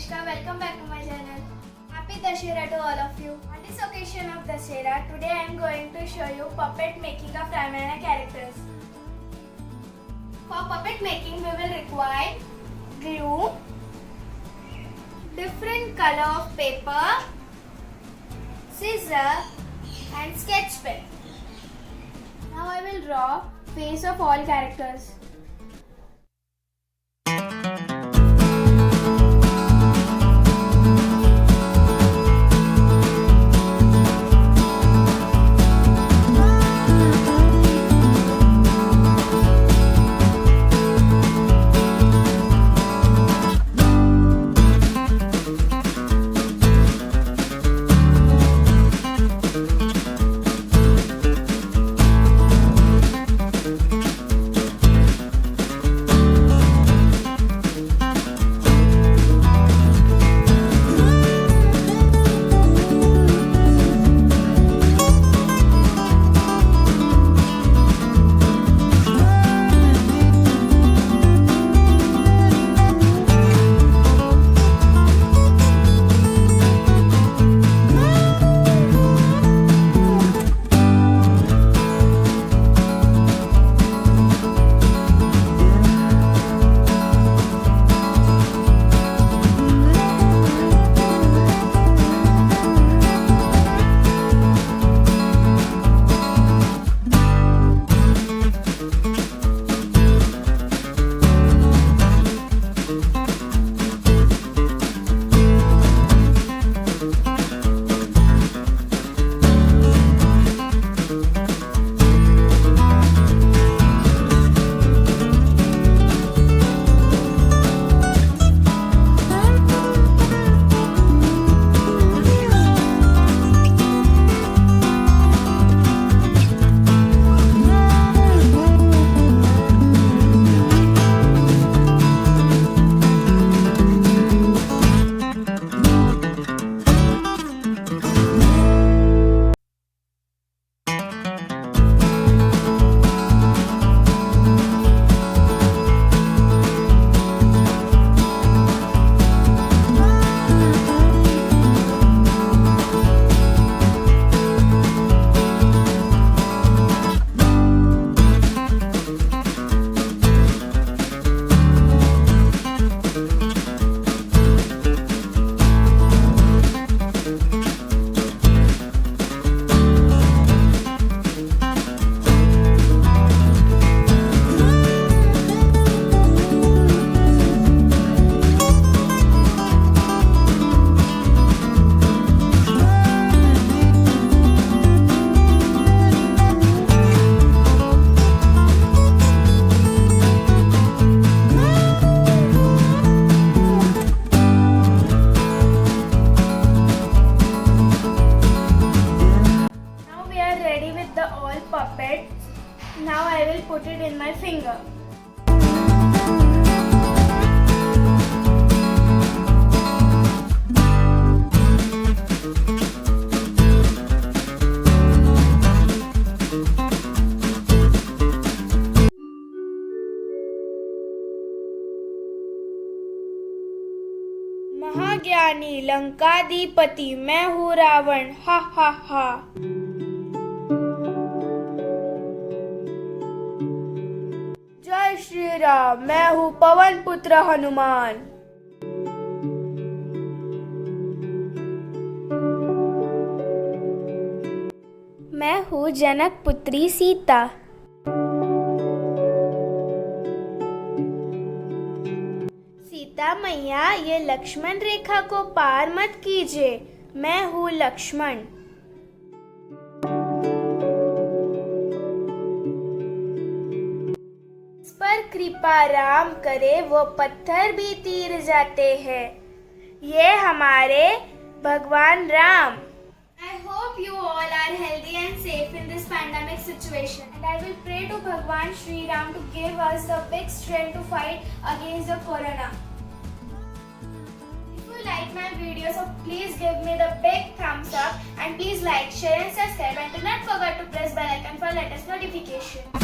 Anushka, welcome back to my channel. Happy Dusshera to all of you. On this occasion of Dussehra, today I am going to show you puppet making of Ramayana characters. For puppet making, we will require glue, different color of paper, scissor and sketch pen. Now I will draw face of all characters. Puppets. Now I will put it in my finger. महाज्ञानी लंकाधिपति मैं हूँ रावण, हा हा हा। जय श्री राम, मैं हूँ पवन पुत्र हनुमान। मैं हूँ जनक पुत्री सीता। सीता मैया, ये लक्ष्मण रेखा को पार मत कीजिए, मैं हूँ लक्ष्मण। पर कृपा राम करे वो पत्थर भी तीर जाते हैं, ये हमारे भगवान Ram. I hope you all are healthy and safe in this pandemic situation, and I will pray to Bhagwan Shri Ram to give us the big strength to fight against the corona. If you like my video, so please give me the big thumbs up and please like, share and subscribe, and do not forget to press bell icon for latest notification.